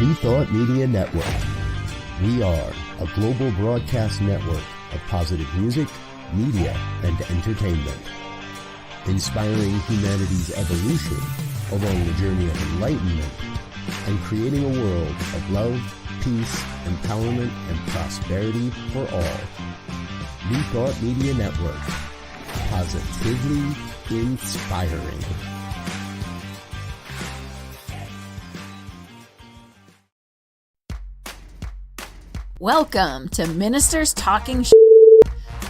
New Thought Media Network. We are a global broadcast network of positive music, media, and entertainment, inspiring humanity's evolution along the journey of enlightenment and creating a world of love, peace, empowerment, and prosperity for all. New Thought Media Network. Positively inspiring. Welcome to Ministers Talking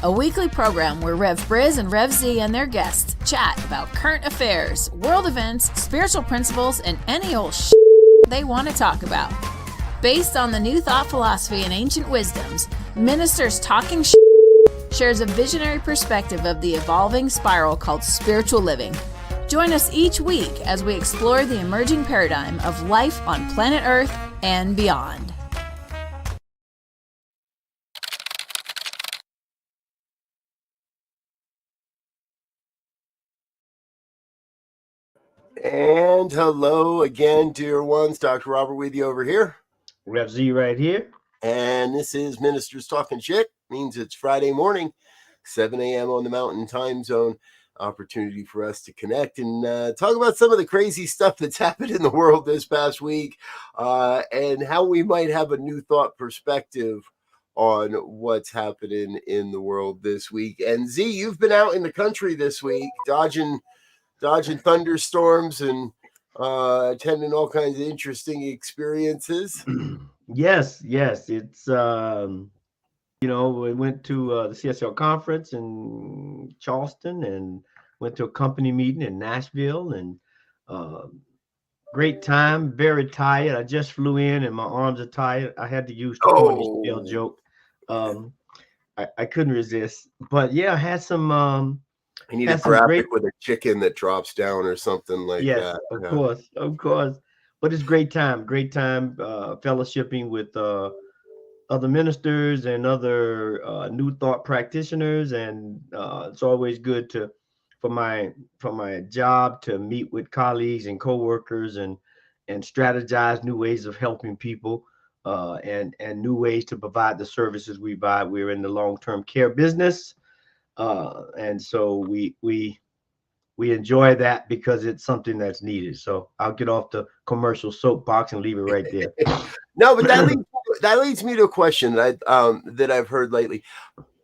a weekly program where Rev Briz and Rev Elzia and their guests chat about current affairs, world events, spiritual principles, and any old they want to talk about. Based on the New Thought philosophy and ancient wisdoms, Ministers Talking shares a visionary perspective of the evolving spiral called spiritual living. Join us each week as we explore the emerging paradigm of life on planet Earth and beyond. And hello again, dear ones. Dr. Robert with you over here. Rev Elzia right here. And this is Ministers Talking Shit. Means it's Friday morning, 7 a.m. on the Mountain Time Zone. Opportunity for us to connect and talk about some of the crazy stuff that's happened in the world this past week and how we might have a new thought perspective on what's happening in the world this week. And Z, you've been out in the country this week, dodging thunderstorms and attending all kinds of interesting experiences. Yes. It's, we went to the CSL conference in Charleston and went to a company meeting in Nashville and great time, very tired. I just flew in and my arms are tired. I had to use the ponytail joke. I couldn't resist. But yeah, I had some... I need a graphic with a chicken that drops down or something like that. Yes, of course. But it's great time fellowshipping with other ministers and other New Thought practitioners. And it's always good for my job to meet with colleagues and coworkers and strategize new ways of helping people and new ways to provide the services we provide. We're in the long-term care business. And so we enjoy that because it's something that's needed. So I'll get off the commercial soapbox and leave it right there. No, but that leads me to a question that I've heard lately.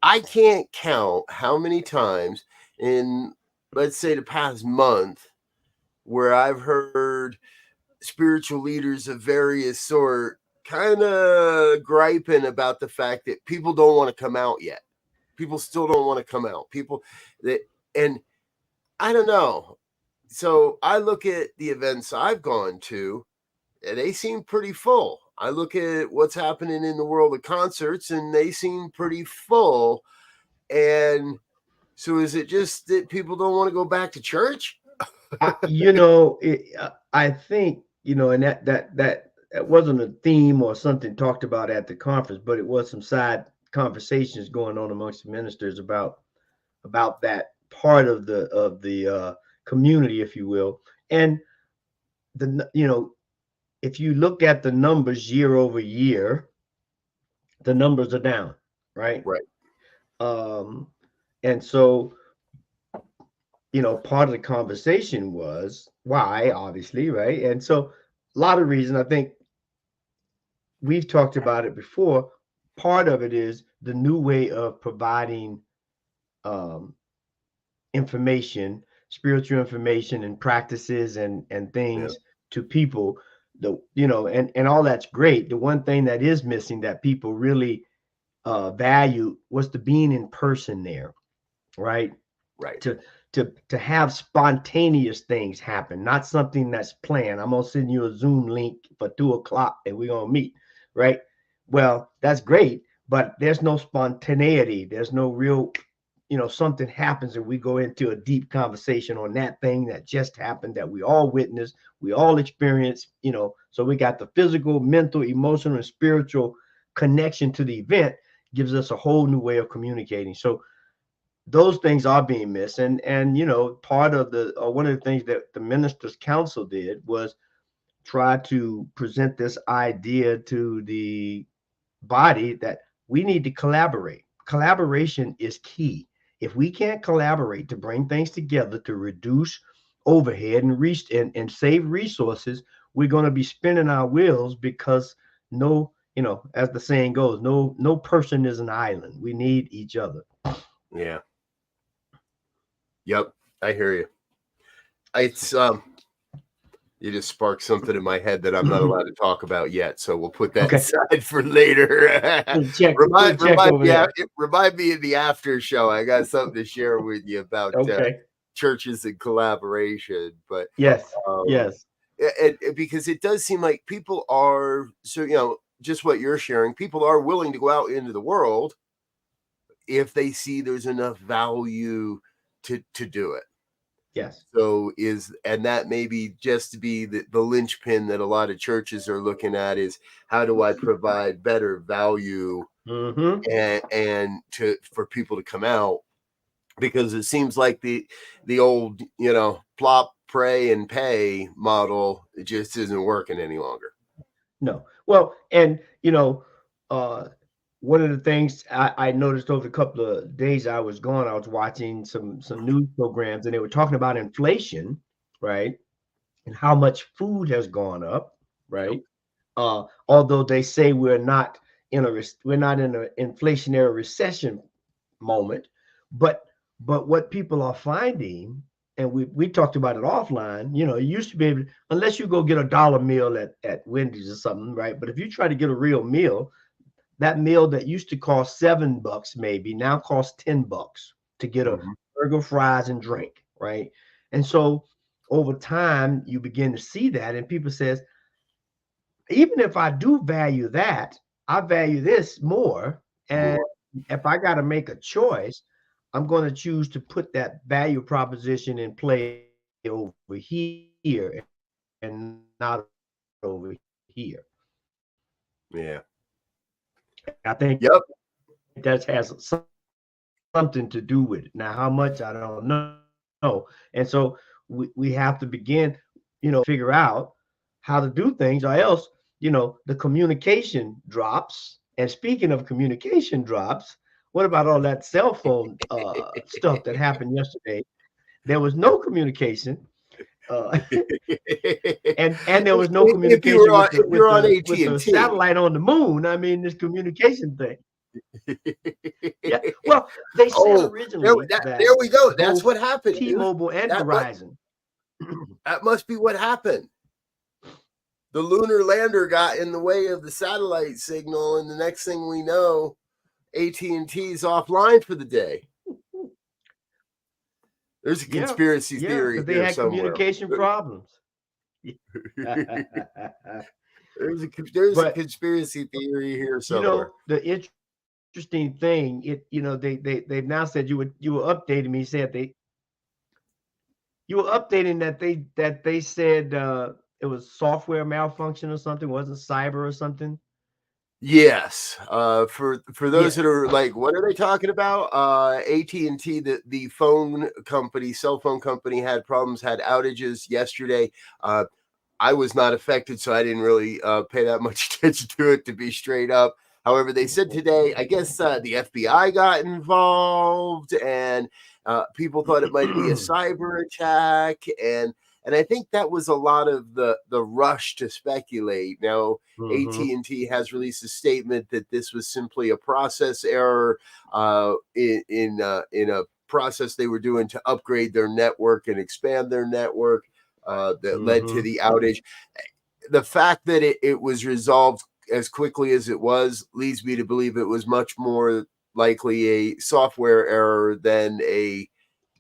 I can't count how many times in, let's say, the past month where I've heard spiritual leaders of various sort kind of griping about the fact that people don't want to come out yet. People still don't want to come out. And I don't know. So I look at the events I've gone to, and they seem pretty full. I look at what's happening in the world of concerts, and they seem pretty full. And so is it just that people don't want to go back to church? I think, and that wasn't a theme or something talked about at the conference, but it was some side conversations going on amongst the ministers about that part of the community, if you will. And if you look at the numbers year over year, the numbers are down, right? And so part of the conversation was why, obviously, right? And so a lot of reasons. I think we've talked about it before. Part of it is the new way of providing information, spiritual information and practices and things to people. And all that's great. The one thing that is missing that people really value was the being in person there, right? Right. To have spontaneous things happen, not something that's planned. I'm gonna send you a Zoom link for 2:00 and we're gonna meet, right? Well, that's great, but there's no spontaneity. There's no real, something happens and we go into a deep conversation on that thing that just happened that we all witnessed, we all experienced, so we got the physical, mental, emotional, and spiritual connection to the event gives us a whole new way of communicating. So those things are being missed. And part of one of the things that the Ministers' Council did was try to present this idea to the body that we need to collaborate. Collaboration is key. If we can't collaborate to bring things together to reduce overhead and reach and save resources, we're going to be spinning our wheels because no, as the saying goes, no person is an island. We need each other. Yeah. Yep, I hear you. It's you just sparked something in my head that I'm not allowed to talk about yet, so we'll put that aside for later. Remind me in the after show. I got something to share with you about churches and collaboration. But yes, because it does seem like people are just what you're sharing. People are willing to go out into the world if they see there's enough value to do it. Yes. So that maybe just to be the linchpin that a lot of churches are looking at is how do I provide better value and for people to come out, because it seems like the old plop, pray, and pay model just isn't working any longer. No. Well, and one of the things I noticed over a couple of days I was gone, I was watching some news programs, and they were talking about inflation, right? And how much food has gone up, right? Although they say we're not in an inflationary recession moment, but what people are finding, and we talked about it offline, you used to be able to, unless you go get a dollar meal at Wendy's or something, right? But if you try to get a real meal, that meal that used to cost $7 maybe now costs $10 to get a burger, fries, and drink, right? And so over time you begin to see that, and people says, even if I do value that, I value this more. And if I got to make a choice, I'm going to choose to put that value proposition in play over here and not over here. Yeah. I think that has something to do with it. Now, how much, I don't know. And so we have to begin, figure out how to do things, or else, the communication drops. And speaking of communication drops, what about all that cell phone stuff that happened yesterday? There was no communication. And there was no communication with the satellite on the moon. I mean, this communication thing. Yeah. Well, they said originally there we go. That's what happened. T-Mobile and Verizon. That must be what happened. The lunar lander got in the way of the satellite signal, and the next thing we know, AT&T's offline for the day. There's a conspiracy theory. They had communication problems. There's a conspiracy theory here somewhere. The interesting thing, they've now said you were updating me. Said you were updating that they said it was software malfunction or something. Wasn't cyber or something? Yes. For those that are like, what are they talking about? AT&T, the cell phone company, had problems, had outages yesterday. I was not affected, so I didn't really pay that much attention to it, to be straight up. However, they said today, I guess the FBI got involved, and people thought it might be a cyber attack, and I think that was a lot of the rush to speculate. Now, AT&T has released a statement that this was simply a process error in a process they were doing to upgrade their network and expand their network that led to the outage. The fact that it was resolved as quickly as it was leads me to believe it was much more likely a software error than a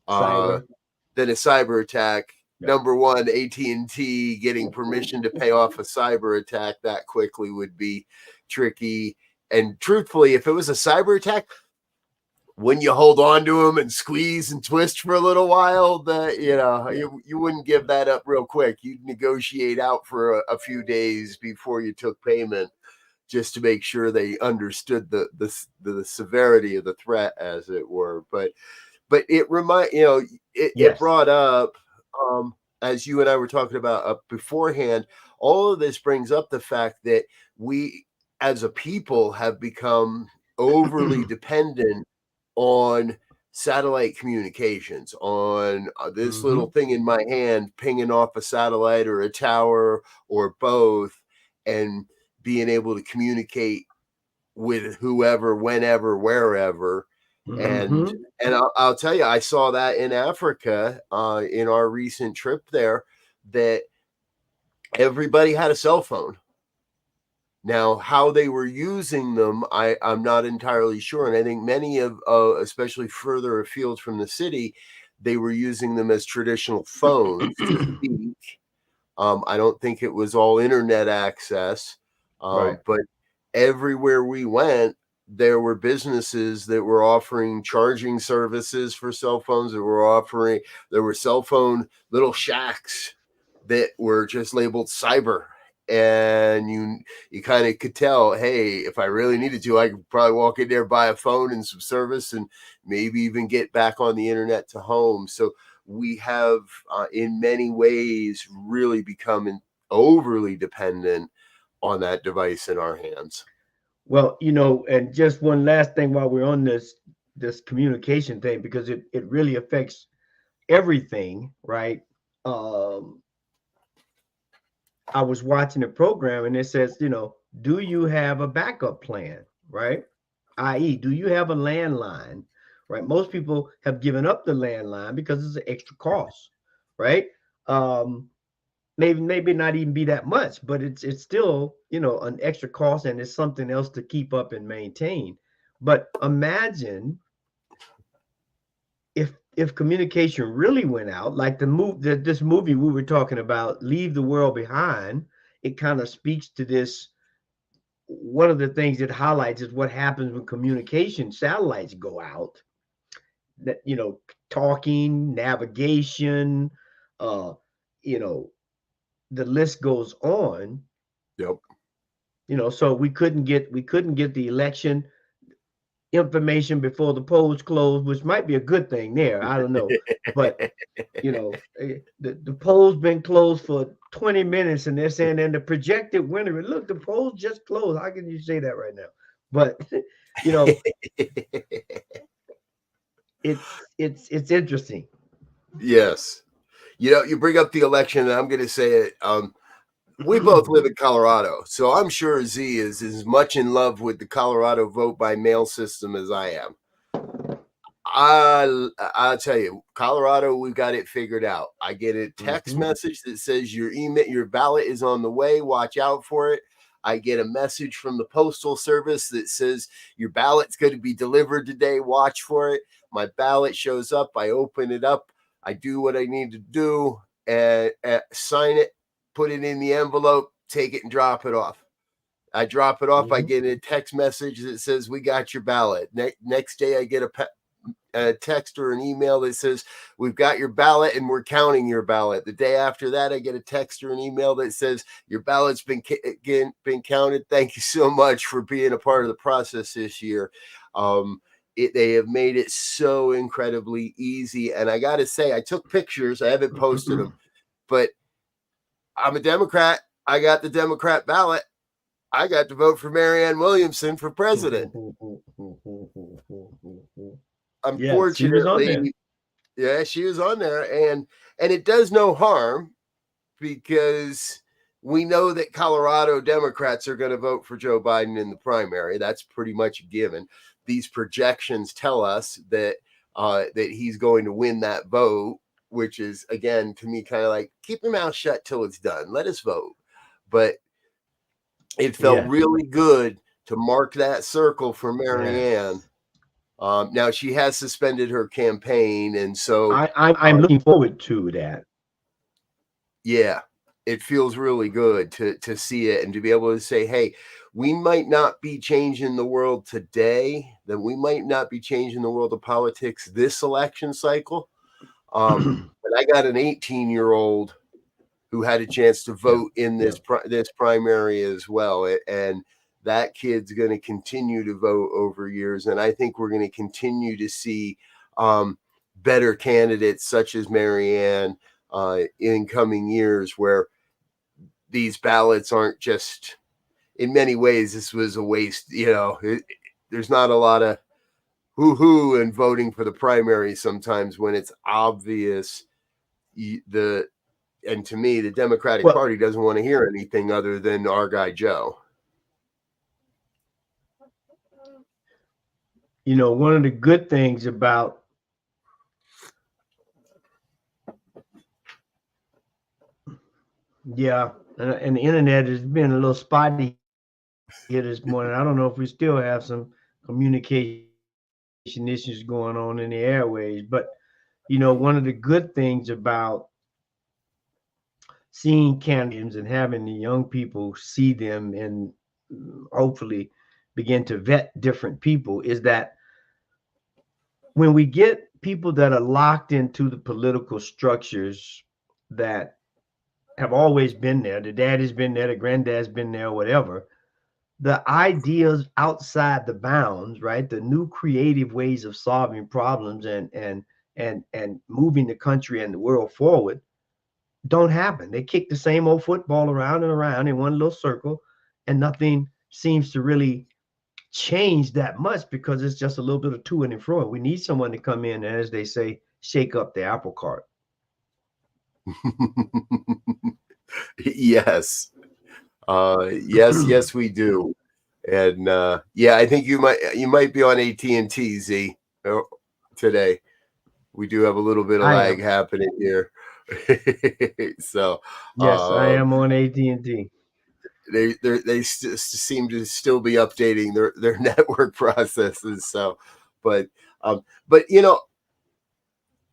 cyber attack. Number one, AT&T getting permission to pay off a cyber attack that quickly would be tricky. And truthfully, if it was a cyber attack, when you hold on to them and squeeze and twist for a little while, you wouldn't give that up real quick. You'd negotiate out for a few days before you took payment, just to make sure they understood the severity of the threat, as it were. But it brought up as you and I were talking about beforehand, all of this brings up the fact that we as a people have become overly dependent on satellite communications, on this little thing in my hand pinging off a satellite or a tower or both, and being able to communicate with whoever, whenever, wherever. And I'll tell you, I saw that in Africa in our recent trip there, that everybody had a cell phone. Now, how they were using them, I'm not entirely sure. And I think many of, especially further afield from the city, they were using them as traditional phones to speak. I don't think it was all internet access, Right. but everywhere we went, there were businesses that were offering charging services for cell phones. There were cell phone little shacks that were just labeled cyber. And you kind of could tell, hey, if I really needed to, I could probably walk in there, buy a phone and some service, and maybe even get back on the internet to home. So we have, in many ways, really become overly dependent on that device in our hands. Well, and just one last thing while we're on this communication thing, because it really affects everything, right? I was watching a program and it says, do you have a backup plan, right? I.e., do you have a landline, right? Most people have given up the landline because it's an extra cost, right? Maybe not even be that much, but it's still, an extra cost, and it's something else to keep up and maintain. But imagine if communication really went out, like this movie we were talking about, Leave the World Behind. It kind of speaks to this. One of the things it highlights is what happens when communication satellites go out. That talking, navigation, you know, the list goes on. Yep. So we couldn't get the election information before the polls closed, which might be a good thing there. I don't know. But the polls been closed for 20 minutes and they're saying, and the projected winner, look, the polls just closed. How can you say that right now? But it's interesting. Yes. You bring up the election, and I'm going to say it. We both live in Colorado, so I'm sure Z is as much in love with the Colorado vote by mail system as I am. I'll tell you, Colorado, we've got it figured out. I get a text message that says your ballot is on the way. Watch out for it. I get a message from the Postal Service that says your ballot's going to be delivered today. Watch for it. My ballot shows up. I open it up. I do what I need to do and sign it, put it in the envelope, take it and drop it off. I drop it off. I get a text message that says, we got your ballot. Next day, I get a text or an email that says, we've got your ballot and we're counting your ballot. The day after that, I get a text or an email that says, your ballot's been counted. Thank you so much for being a part of the process this year. They have made it so incredibly easy. And I got to say, I took pictures. I haven't posted them, but I'm a Democrat. I got the Democrat ballot. I got to vote for Marianne Williamson for president. Unfortunately, she was on there, and it does no harm because we know that Colorado Democrats are going to vote for Joe Biden in the primary. That's pretty much a given. These projections tell us that he's going to win that vote, which is, again, to me, kind of like, keep your mouth shut till it's done. Let us vote. But it felt really good to mark that circle for Marianne. Now she has suspended her campaign, and so I'm looking forward to that. Yeah, it feels really good to see it and to be able to say, hey, we might not be changing the world today, that we might not be changing the world of politics this election cycle. But I got an 18-year-old who had a chance to vote in this primary as well. And that kid's going to continue to vote over years. And I think we're going to continue to see better candidates such as Marianne in coming years, where these ballots aren't just, in many ways, this was a waste. There's not a lot of hoo-hoo and voting for the primary sometimes when it's obvious and to me, the Democratic Party doesn't want to hear anything other than our guy Joe. One of the good things about and the internet has been a little spotty here this morning. I don't know if we still have some communication issues going on in the airways, but one of the good things about seeing candidates and having the young people see them and hopefully begin to vet different people is that when we get people that are locked into the political structures that have always been there, the daddy's been there, the granddad's been there, whatever, the ideas outside the bounds, right? The new creative ways of solving problems and moving the country and the world forward don't happen. They kick the same old football around and around in one little circle, and nothing seems to really change that much because it's just a little bit of to and fro. We need someone to come in and, as they say, shake up the apple cart. Yes. Yes, we do. And I think you might be on AT&T, Z, today. We do have a little bit of lag happening here. So yes, I am on AT&T. They seem to still be updating their network processes. So, but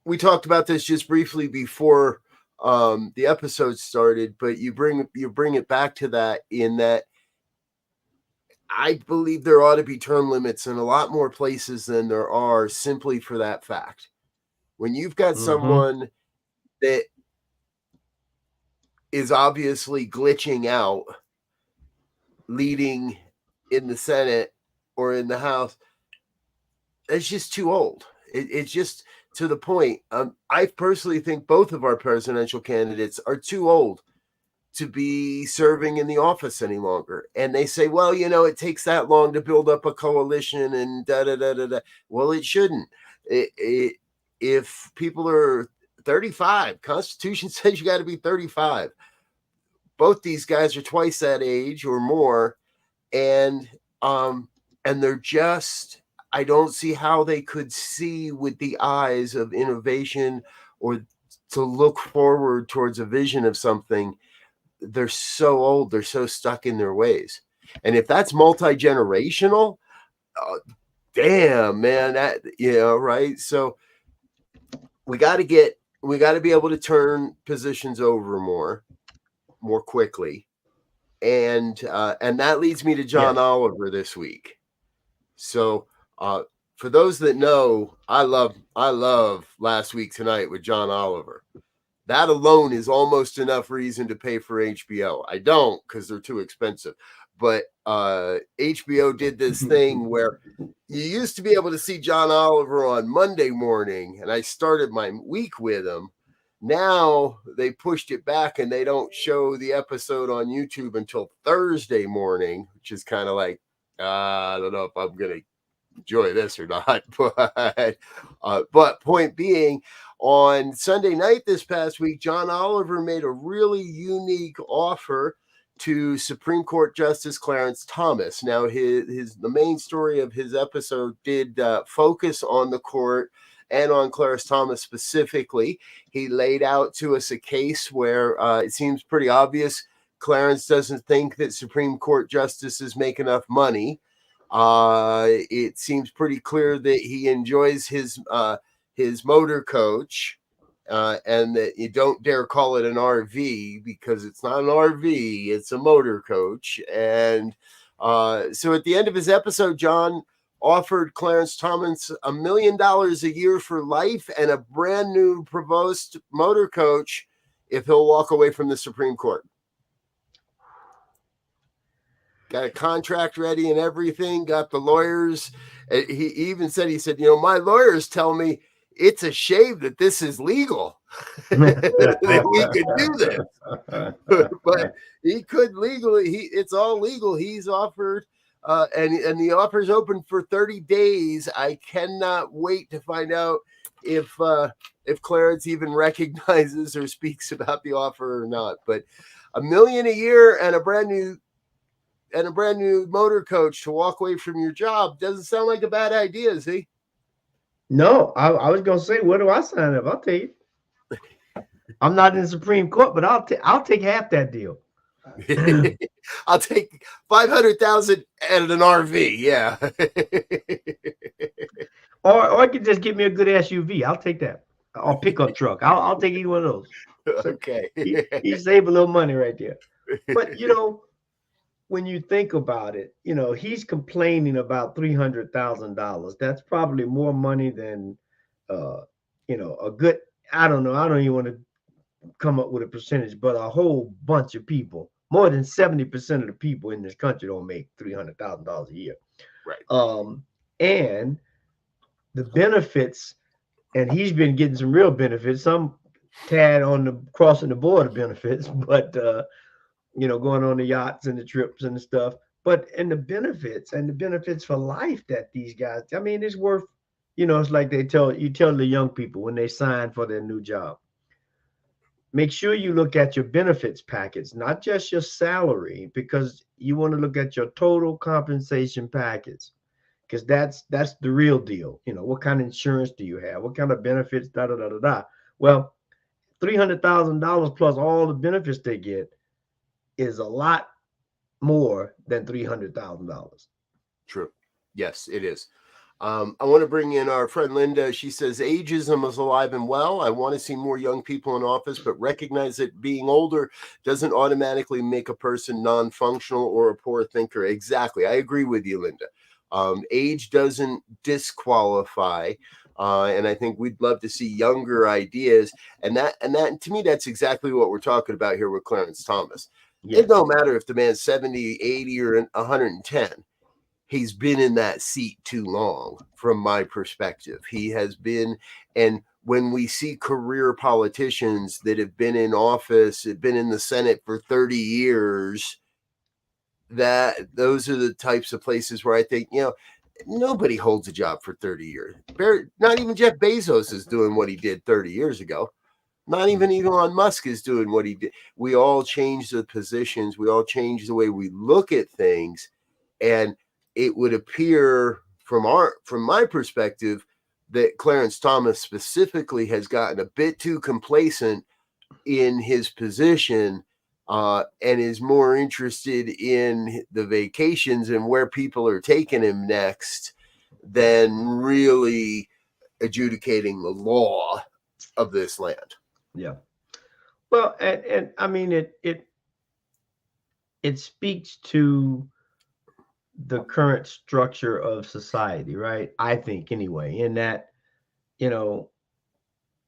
we talked about this just briefly before the episode started, but you bring it back to that, in that I believe there ought to be term limits in a lot more places than there are, simply for that fact. When you've got someone that is obviously glitching out, leading in the Senate or in the House, it's just too old. It's just to the point. I personally think both of our presidential candidates are too old to be serving in the office any longer. And they say, well, it takes that long to build up a coalition and da-da-da-da-da. Well, it shouldn't. If people are 35, Constitution says you got to be 35. Both these guys are twice that age or more. And they're just, I don't see how they could see with the eyes of innovation or to look forward towards a vision of something. They're so old. They're so stuck in their ways. And if that's multi-generational, damn, man, that, right? So we got to be able to turn positions over more quickly. And that leads me to John Oliver this week. So for those that know, I love Last Week Tonight with John Oliver. That alone is almost enough reason to pay for HBO. I don't, because they're too expensive. But HBO did this thing where you used to be able to see John Oliver on Monday morning, and I started my week with him. Now they pushed it back, and they don't show the episode on YouTube until Thursday morning, which is kind of like, I don't know if I'm going to enjoy this or not. But point being, on Sunday night this past week, John Oliver made a really unique offer to Supreme Court Justice Clarence Thomas. Now, the main story of his episode did focus on the court and on Clarence Thomas specifically. He laid out to us a case where it seems pretty obvious Clarence doesn't think that Supreme Court justices make enough money. It seems pretty clear that he enjoys his motor coach, and that you don't dare call it an RV, because it's not an RV, it's a motor coach. And so at the end of his episode, John offered Clarence Thomas $1 million a year for life and a brand new provost motor coach if he'll walk away from the Supreme Court. Got a contract ready and everything, got the lawyers. He even said, my lawyers tell me it's a shame that this is legal, that we could do this. But he could legally, it's all legal. He's offered, and the offer's open for 30 days. I cannot wait to find out if Clarence even recognizes or speaks about the offer or not. But $1 million a year and a brand new motor coach to walk away from your job doesn't sound like a bad idea, is he? No, I was gonna say, where do I sign up? I'll take it. I'm not in the Supreme Court, but I'll take half that deal. I'll take 500,000 and an RV. Yeah. or I could just get me a good SUV. I'll take that. Or pickup truck. I'll take either one of those. Okay. He saved a little money right there. But when you think about it, he's complaining about $300,000. That's probably more money than, a good, I don't know. I don't even want to come up with a percentage, but a whole bunch of people, more than 70% of the people in this country don't make $300,000 a year. Right. And the benefits, and he's been getting some real benefits, some tad on the crossing the border benefits, but, going on the yachts and the trips and the stuff, but the benefits for life that these guys, I mean, it's worth, it's like you tell the young people when they sign for their new job, make sure you look at your benefits package, not just your salary, because you want to look at your total compensation package, because that's the real deal. What kind of insurance do you have? What kind of benefits, da, da, da, da, da. Well, $300,000 plus all the benefits they get is a lot more than $300,000. True. Yes, it is. I want to bring in our friend Linda. She says ageism is alive and well. I want to see more young people in office, but recognize that being older doesn't automatically make a person non-functional or a poor thinker. Exactly. I agree with you, Linda. Age doesn't disqualify. And I think we'd love to see younger ideas. And that to me, that's exactly what we're talking about here with Clarence Thomas. Yes. It don't matter if the man's 70, 80, or 110. He's been in that seat too long, from my perspective. He has been, and when we see career politicians that have been in office, have been in the Senate for 30 years, those are the types of places where I think, nobody holds a job for 30 years. Not even Jeff Bezos is doing what he did 30 years ago. Not even Elon Musk is doing what he did. We all change the positions. We all change the way we look at things. And it would appear from my perspective that Clarence Thomas specifically has gotten a bit too complacent in his position and is more interested in the vacations and where people are taking him next than really adjudicating the law of this land. Yeah. Well, and I mean, it speaks to the current structure of society, right? I think anyway, in that, you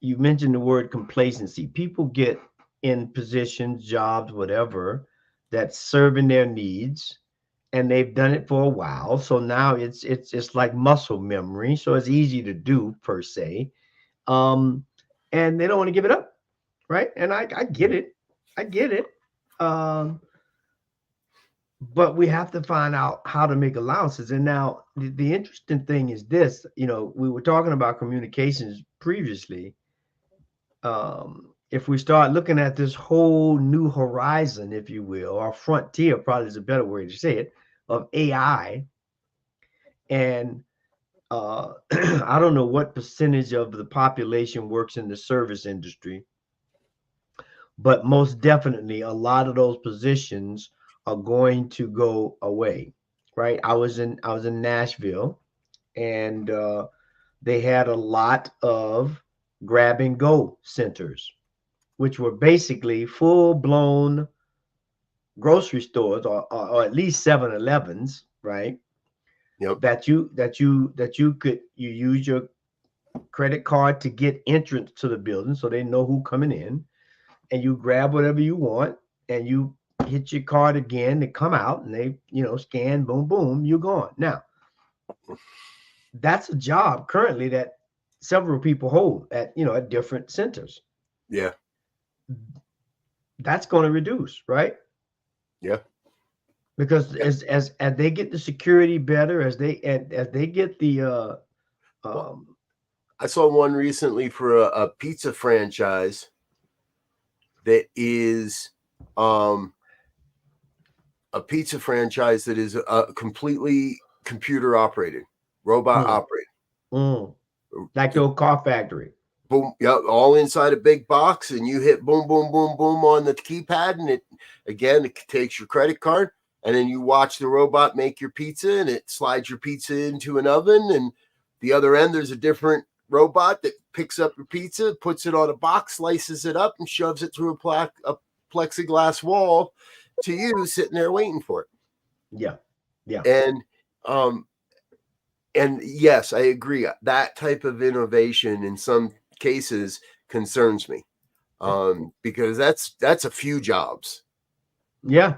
mentioned the word complacency. People get in positions, jobs, whatever, that's serving their needs, and they've done it for a while. So now it's like muscle memory. So it's easy to do per se. And they don't want to give it up. Right. And I get it. I get it. But we have to find out how to make allowances. And now the interesting thing is this, we were talking about communications previously. If we start looking at this whole new horizon, if you will, or frontier, probably is a better way to say it, of AI. And I don't know what percentage of the population works in the service industry, but most definitely a lot of those positions are going to go away, right? I was in Nashville, and they had a lot of grab and go centers, which were basically full-blown grocery stores, or at least 7-Elevens, right? Yep. That you could use your credit card to get entrance to the building, so they know who's coming in. And you grab whatever you want, and you hit your card again to come out, and they, scan, boom, boom, you're gone. Now, that's a job currently that several people hold at at different centers. Yeah. That's going to reduce, right? Yeah. Because as they get the security better, as they get the Well, I saw one recently for a pizza franchise that is a pizza franchise that is completely computer operated, robot operated. Like your car factory. Boom, yep, all inside a big box, and you hit boom, boom, boom, boom on the keypad, and it takes your credit card, and then you watch the robot make your pizza, and it slides your pizza into an oven, and the other end there's a different robot that picks up your pizza, puts it on a box, slices it up, and shoves it through a plexiglass wall to you sitting there waiting for it. Yeah. And yes, I agree. That type of innovation in some cases concerns me, because that's a few jobs. Yeah.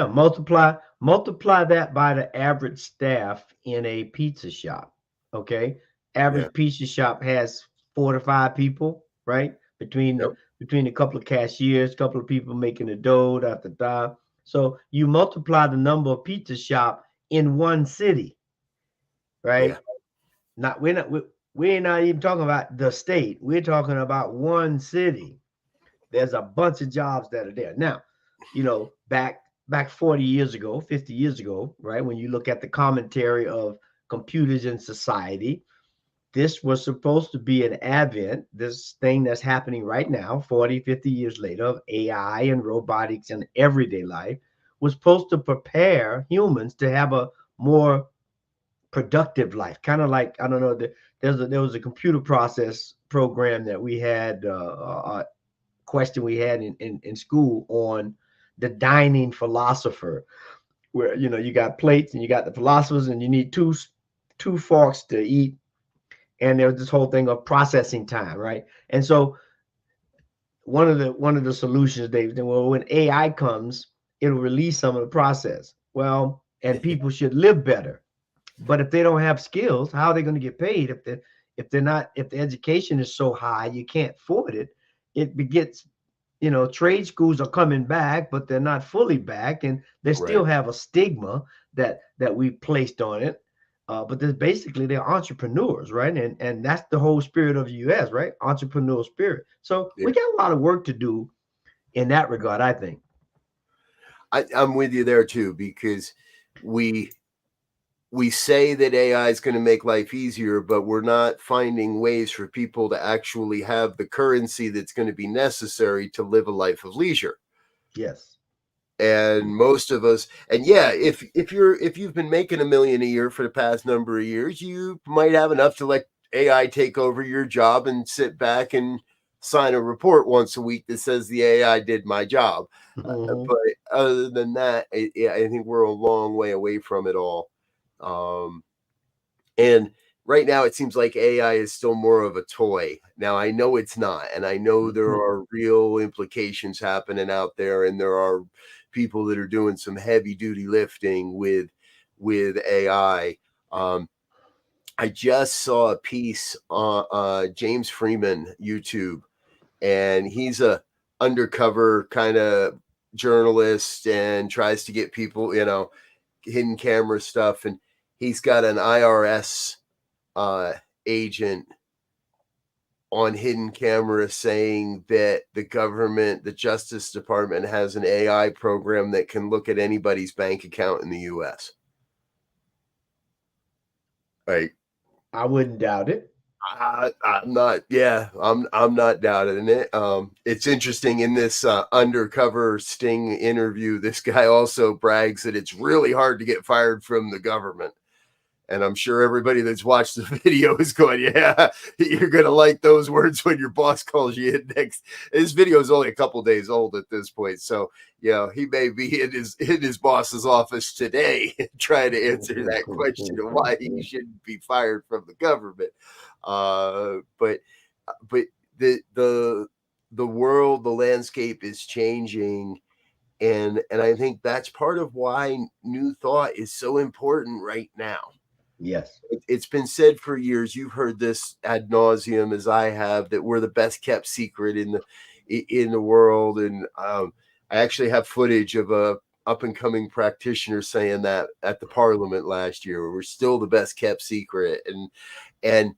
Multiply that by the average staff in a pizza shop. Okay, average pizza shop has 4 to 5 people, right? Between a couple of cashiers, couple of people making the dough, So you multiply the number of pizza shop in one city, right? We're not even talking about the state. We're talking about one city. There's a bunch of jobs that are there. Now, back 40 years ago, 50 years ago, right? When you look at the commentary of computers in society, this was supposed to be an advent, this thing that's happening right now, 40, 50 years later, of AI and robotics in everyday life, was supposed to prepare humans to have a more productive life. Kind of like, I don't know, there was a computer process program that we had, question we had in school on the dining philosopher, where you got plates and you got the philosophers and you need two forks to eat, and there was this whole thing of processing time, right? And so one of the solutions, when AI comes, it'll release some of the process. Well, and people should live better, but if they don't have skills, how are they going to get paid? If the education is so high you can't afford it, it begets, trade schools are coming back, but they're not fully back, and they still have a stigma that we placed on it. But they're entrepreneurs, right? And that's the whole spirit of the U.S., right? Entrepreneurial spirit. So we got a lot of work to do in that regard, I think. I'm with you there too, because we say that AI is going to make life easier, but we're not finding ways for people to actually have the currency that's going to be necessary to live a life of leisure. Yes. And most of us, and if you've been making $1 million a year for the past number of years, you might have enough to let AI take over your job and sit back and sign a report once a week that says the AI did my job. But other than that, I think we're a long way away from it all. And right now it seems like AI is still more of a toy. Now I know it's not, and I know there are real implications happening out there, and there are people that are doing some heavy duty lifting with AI. I just saw a piece on James Freeman YouTube, and he's a undercover kind of journalist and tries to get people, hidden camera stuff, and he's got an IRS agent on hidden camera saying that the government, the Justice Department, has an AI program that can look at anybody's bank account in the U.S. Right? I wouldn't doubt it. I'm not doubting it. It's interesting in this undercover Sting interview, this guy also brags that it's really hard to get fired from the government. And I'm sure everybody that's watched the video is going, yeah, you're going to like those words when your boss calls you in next. This video is only a couple days old at this point. So, he may be in his boss's office today trying to answer that question of why he shouldn't be fired from the government. But the world, the landscape is changing. And I think that's part of why New Thought is so important right now. Yes. It's been said for years. You've heard this ad nauseum, as I have, that we're the best kept secret in the world. And I actually have footage of a up and coming practitioner saying that at the Parliament last year. We're still the best kept secret, and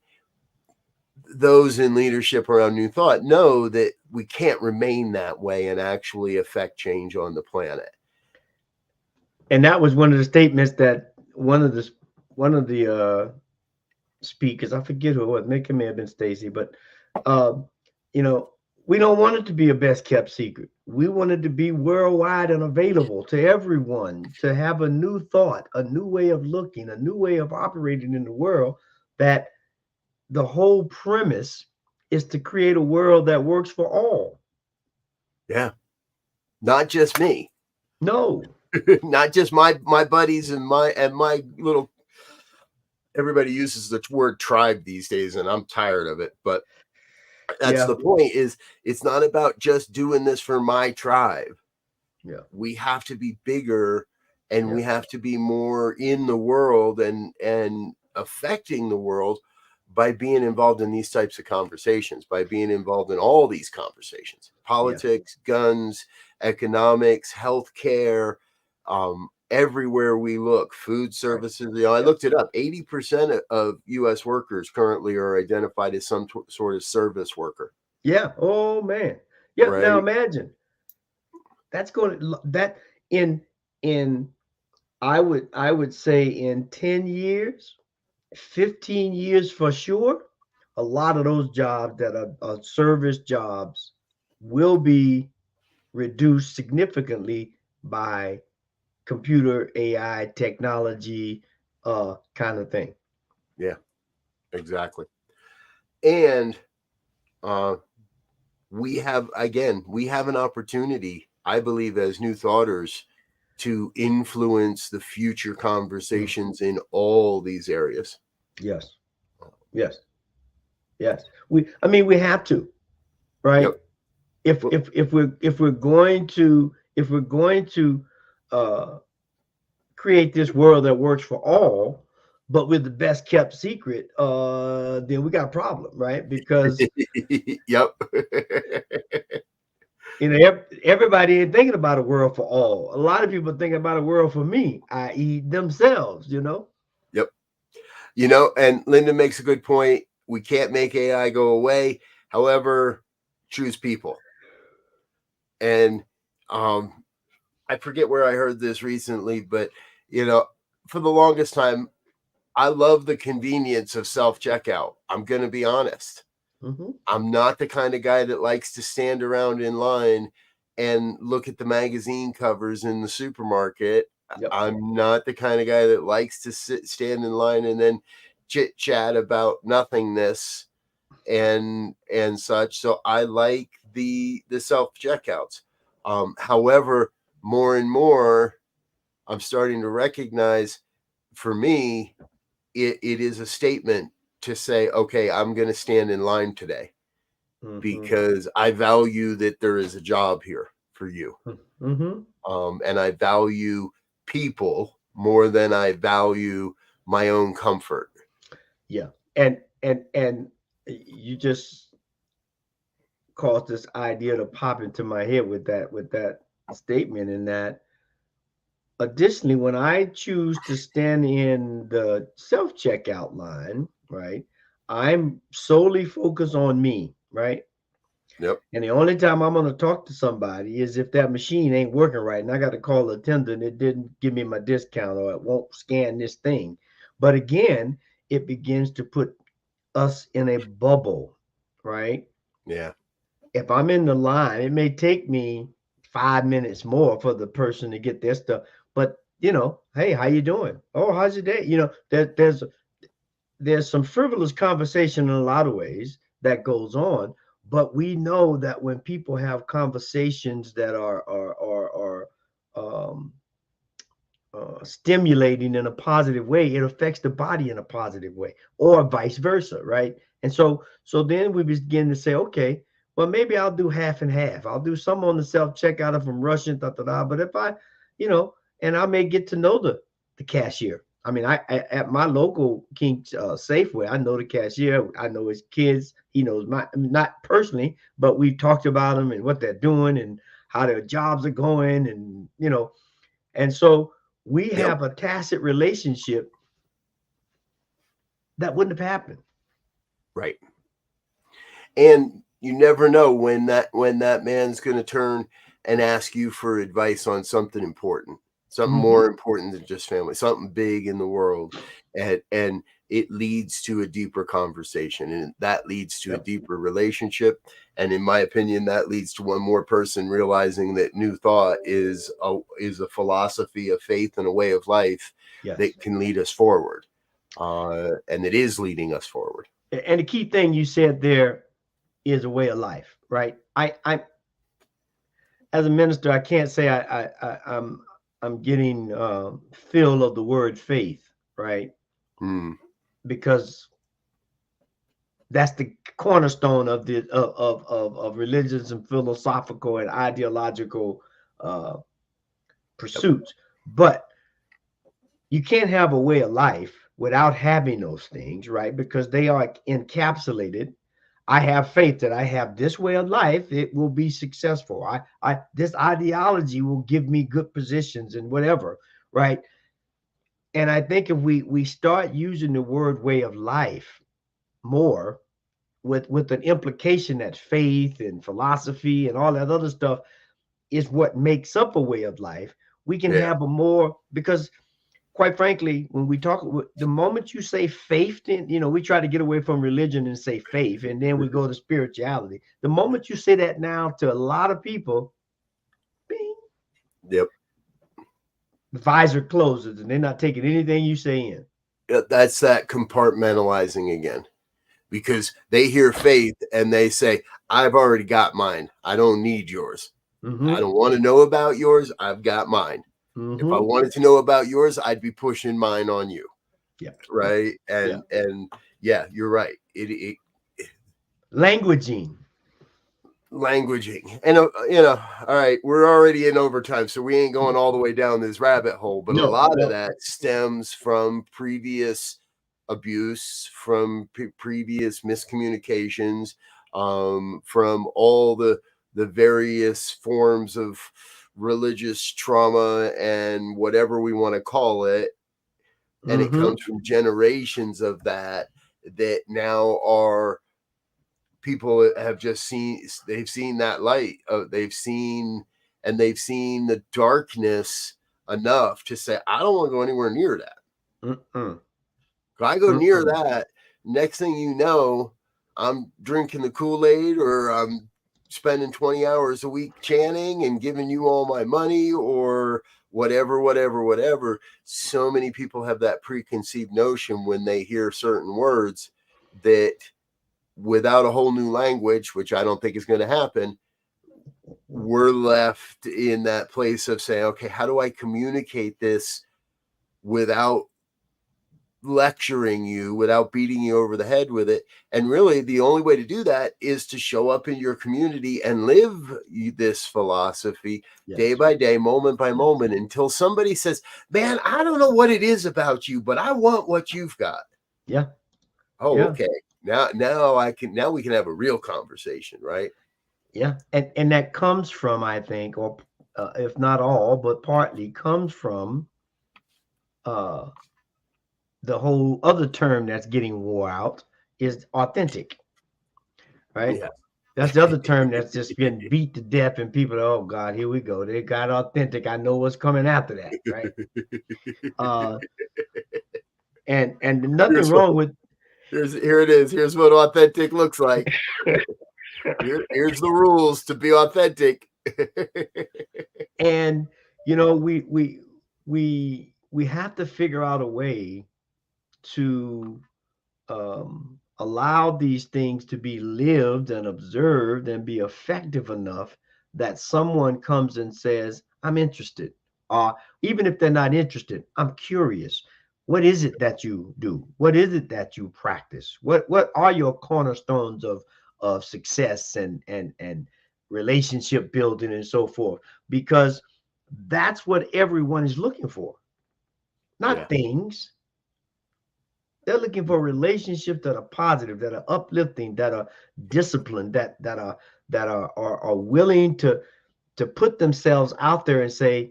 those in leadership around New Thought know that we can't remain that way and actually affect change on the planet. And that was one of the statements that one of the speakers, I forget who it was, maybe it may have been Stacy, but you know, we don't want it to be a best kept secret. We want it to be worldwide and available to everyone, to have a new thought, a new way of looking, a new way of operating in the world. That the whole premise is to create a world that works for all. Yeah. Not just me. No. Not just my buddies and my little, everybody uses the word tribe these days, and I'm tired of it. But that's the point, is it's not about just doing this for my tribe. Yeah. We have to be bigger, and we have to be more in the world and affecting the world by being involved in these types of conversations, by being involved in all these conversations: politics, guns, economics, healthcare, everywhere we look, food services. You know, I looked it up. 80% of U.S. workers currently are identified as some sort of service worker. Yeah. Oh man. Yeah. Right? Now imagine that's going to that in I would say in 10 years, 15 years for sure, a lot of those jobs that are service jobs will be reduced significantly by computer, AI, technology, kind of thing. Yeah, exactly. And we have an opportunity, I believe, as New Thoughters, to influence the future conversations in all these areas. Yes. Yes. Yes. We have to, right? Yep. If we're going to create this world that works for all, but with the best kept secret, then we got a problem, right? Because yep. You know, everybody ain't thinking about a world for all. A lot of people are thinking about a world for me, i.e., themselves, you know? Yep. You know, and Linda makes a good point. We can't make AI go away. However, choose people. And I forget where I heard this recently, but, you know, for the longest time, I love the convenience of self-checkout. I'm going to be honest. Mm-hmm. I'm not the kind of guy that likes to stand around in line and look at the magazine covers in the supermarket. Yep. I'm not the kind of guy that likes to stand in line and then chit chat about nothingness and such. So I like the self checkouts. However, more and more, I'm starting to recognize, for me, it is a statement to say, okay, I'm going to stand in line today, because I value that there is a job here for you. And I value people more than I value my own comfort. Yeah. And you just caused this idea to pop into my head with that statement, in that additionally, when I choose to stand in the self-checkout line, right, I'm solely focused on me, right? Yep. And the only time I'm going to talk to somebody is if that machine ain't working right and I got to call the attendant. It didn't give me my discount, or it won't scan this thing. But again, it begins to put us in a bubble, right? Yeah. If I'm in the line, it may take me 5 minutes more for the person to get their stuff. But, you know, hey, how you doing? Oh, how's your day? You know, there's some frivolous conversation in a lot of ways that goes on. But we know that when people have conversations that are stimulating in a positive way, it affects the body in a positive way, or vice versa, right? And so then we begin to say, okay, well, maybe I'll do half and half. I'll do some on the self-checkout if I'm rushing, but if I, you know, and I may get to know the cashier, I mean, I at my local King Safeway, I know the cashier. I know his kids. He knows not personally, but we've talked about them and what they're doing and how their jobs are going, and and so we Yep. have a tacit relationship that wouldn't have happened. Right. And you never know when that man's going to turn and ask you for advice on something important, something more important than just family, something big in the world, and it leads to a deeper conversation, and that leads to a deeper relationship. And in my opinion, that leads to one more person realizing that New Thought is a philosophy of faith and a way of life that can lead us forward, and it is leading us forward. And the key thing you said there is a way of life, right? I as a minister, I can't say I'm getting feel of the word faith, right? Because that's the cornerstone of the of religious and philosophical and ideological pursuits. But you can't have a way of life without having those things, right? Because they are encapsulated. I have faith that I have this way of life, it will be successful. I this ideology will give me good positions and whatever, right? And I think if we start using the word way of life more with an implication that faith and philosophy and all that other stuff is what makes up a way of life, we can have a more, because quite frankly, when we talk, the moment you say faith, we try to get away from religion and say faith, and then we go to spirituality. The moment you say that now to a lot of people, bing, the visor closes and they're not taking anything you say in. That's that compartmentalizing again, because they hear faith and they say, I've already got mine. I don't need yours. I don't want to know about yours. I've got mine. If I wanted to know about yours, I'd be pushing mine on you. Yeah. Right. And you're right. It languaging. And all right, we're already in overtime, so we ain't going all the way down this rabbit hole, but a lot of that stems from previous abuse, from previous miscommunications, from all the various forms of religious trauma and whatever we want to call it. And it comes from generations of that now are people have just they've seen that light. They've seen the darkness enough to say, I don't want to go anywhere near that. If I go near that, next thing you know, I'm drinking the Kool-Aid, or I'm spending 20 hours a week chanting and giving you all my money, or whatever. So many people have that preconceived notion when they hear certain words that, without a whole new language, which I don't think is going to happen, we're left in that place of saying, okay, how do I communicate this without lecturing you, without beating you over the head with it? And really, the only way to do that is to show up in your community and live this philosophy day by day, moment by moment, until somebody says, man, I don't know what it is about you, but I want what you've got. Okay. Now we can have a real conversation, right? And that comes from, I think, or if not all, but partly comes from the whole other term that's getting wore out is authentic, right? That's the other term that's just been beat to death, and people are, oh God, here we go, they got authentic, I know what's coming after that, right? And nothing wrong with here it is. Here's what authentic looks like. Here's the rules to be authentic. And we have to figure out a way to allow these things to be lived and observed and be effective enough that someone comes and says, I'm interested. Even if they're not interested, I'm curious. What is it that you do? What is it that you practice? What are your cornerstones of success and relationship building and so forth? Because that's what everyone is looking for. not things. They're looking for relationships that are positive, that are uplifting, that are disciplined, that are willing to put themselves out there and say,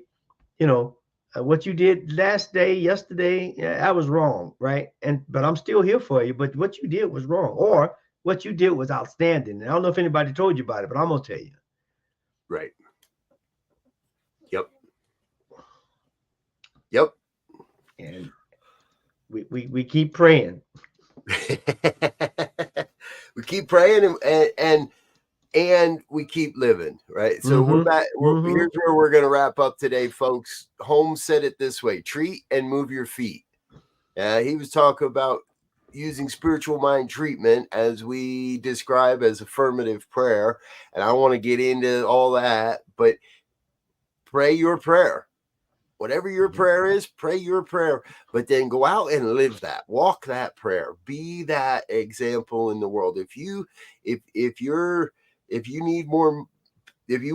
what you did yesterday, I was wrong, right? But I'm still here for you. But what you did was wrong, or what you did was outstanding. And I don't know if anybody told you about it, but I'm gonna tell you. Right. Yep. And we keep praying. We keep praying and we keep living, right? So we're back. Here's where we're going to wrap up today, folks. Holmes said it this way: treat and move your feet. He was talking about using spiritual mind treatment, as we describe as affirmative prayer. And I want to get into all that, but pray your prayer. Whatever your prayer is, pray your prayer, but then go out and live that, walk that prayer, be that example in the world. If you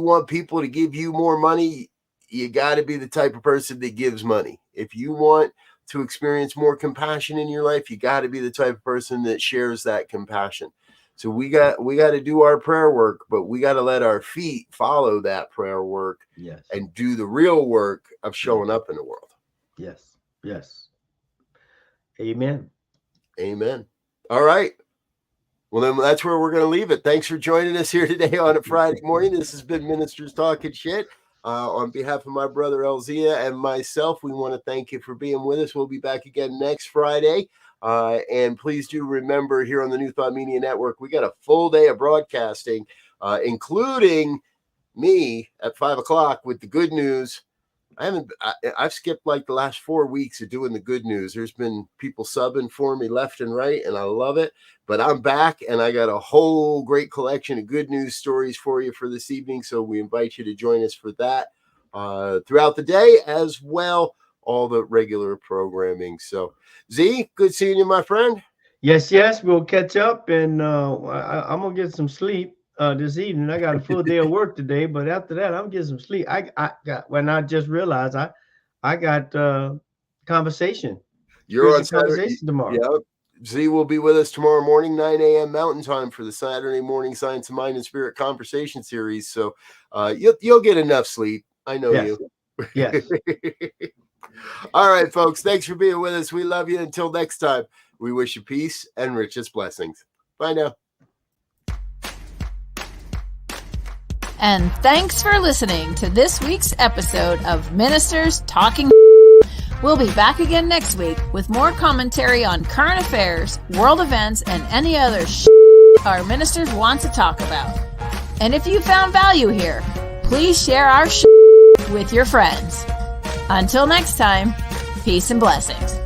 want people to give you more money, you got to be the type of person that gives money. If you want to experience more compassion in your life, you got to be the type of person that shares that compassion. So we got to do our prayer work, but we got to let our feet follow that prayer work. Yes. And do the real work of showing up in the world. Yes. Amen. All right. Well, then that's where we're going to leave it. Thanks for joining us here today on a Friday morning. This has been Ministers Talking Shit. On behalf of my brother Elzia and myself, we want to thank you for being with us. We'll be back again next Friday. And please do remember, here on the New Thought Media Network, we got a full day of broadcasting, including me at 5:00 with the good news. I've skipped like the last 4 weeks of doing the good news. There's been people subbing for me left and right, and I love it. But I'm back, and I got a whole great collection of good news stories for you for this evening. So we invite you to join us for that throughout the day, as well all the regular programming. So Z, good seeing you, my friend. Yes, we'll catch up, and I'm gonna get some sleep this evening. I got a full day of work today, but after that, I'm getting some sleep. I just realized I got conversation. You're on conversation tomorrow. Yeah. Z will be with us tomorrow morning, 9 a.m. Mountain Time, for the Saturday morning Science of Mind and Spirit Conversation Series. So you'll get enough sleep. I know you. Yes. All right, folks. Thanks for being with us. We love you. Until next time, we wish you peace and richest blessings. Bye now. And thanks for listening to this week's episode of Ministers Talking. We'll be back again next week with more commentary on current affairs, world events, and any other our ministers want to talk about. And if you found value here, please share our with your friends. Until next time, peace and blessings.